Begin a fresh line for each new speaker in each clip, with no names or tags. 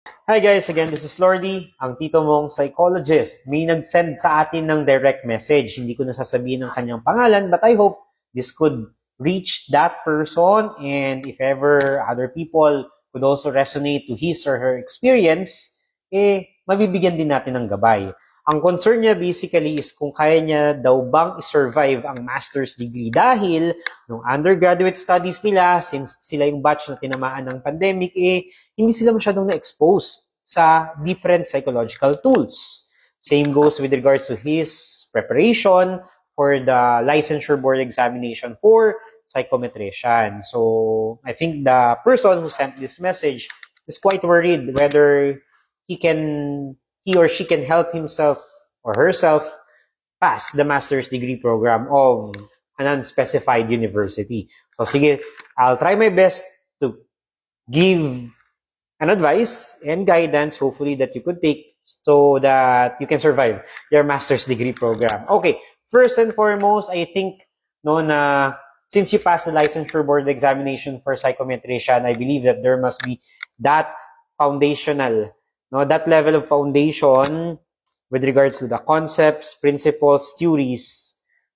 Hi guys, again, this is Lordy, ang tito mong psychologist. May nag-send sa atin ng direct message. Hindi ko nasasabihin ang kanyang pangalan, but I hope this could reach that person, and if ever other people could also resonate to his or her experience, mabibigyan din natin ng gabay. Ang concern niya basically is kung kaya niya daw bang i-survive ang master's degree dahil nung undergraduate studies nila, since sila yung batch na tinamaan ng pandemic, hindi sila masyadong na-expose sa different psychological tools. Same goes with regards to his preparation for the licensure board examination for psychometrician. So I think the person who sent this message is quite worried whether he or she can help himself or herself pass the master's degree program of an unspecified university. So sige, I'll try my best to give an advice and guidance, hopefully, that you could take so that you can survive your master's degree program. Okay, first and foremost, I think na since you passed the licensure board examination for psychometrician, I believe that there must be that foundational, that level of foundation with regards to the concepts, principles, theories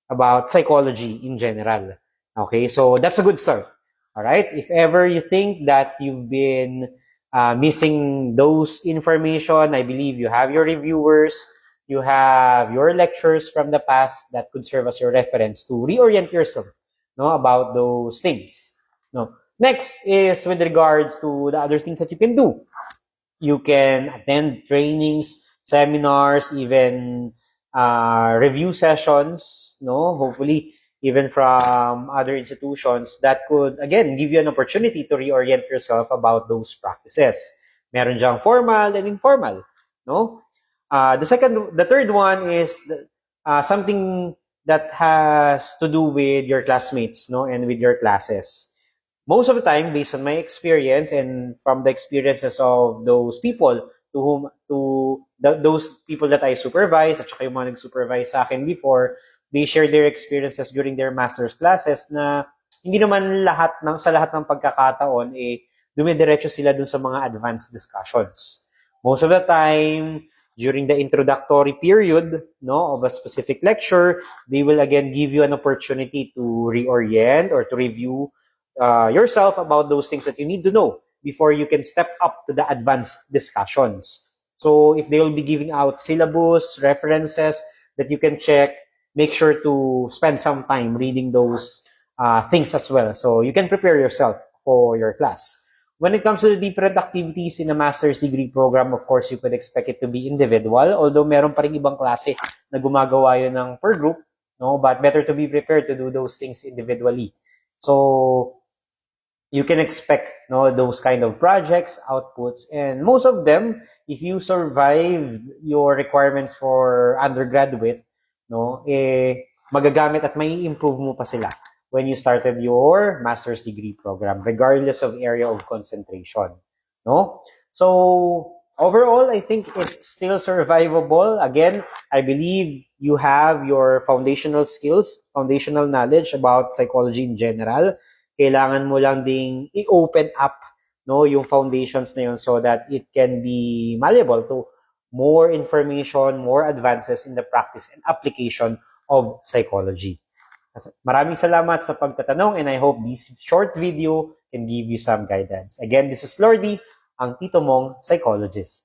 about psychology in general. Okay, so that's a good start. All right, if ever you think that you've been missing those information, I believe you have your reviewers, you have your lectures from the past that could serve as your reference to reorient yourself about those things. Next is with regards to the other things that you can do. You can attend trainings, seminars, even review sessions, hopefully even from other institutions that could, again, give you an opportunity to reorient yourself about those practices. Meron diyang formal and informal, The third one is something that has to do with your classmates, and with your classes. Most of the time, based on my experience and from the experiences of those people those people that I supervise at saka yung mga nag-supervise sa akin before, they share their experiences during their master's classes na hindi naman sa lahat ng pagkakataon dumidiretso sila dun sa mga advanced discussions. Most of the time, during the introductory period of a specific lecture, they will again give you an opportunity to reorient or to review yourself about those things that you need to know before you can step up to the advanced discussions. So if they will be giving out syllabus, references that you can check, make sure to spend some time reading those things as well. So you can prepare yourself for your class. When it comes to the different activities in a master's degree program, of course, you could expect it to be individual. Although meron pa rin ibang klase na gumagawa yun ng per group, but better to be prepared to do those things individually. So you can expect those kind of projects, outputs, and most of them, if you survive your requirements for undergraduate, magagamit at may improve mo pa sila when you started your master's degree program, regardless of area of concentration. So overall, I think it's still survivable. Again, I believe you have your foundational skills, foundational knowledge about psychology in general. Kailangan mo lang ding i-open up yung foundations na yun so that it can be malleable to more information, more advances in the practice and application of psychology. Maraming salamat sa pagtatanong, and I hope this short video can give you some guidance. Again, this is Lordy, ang tito mong psychologist.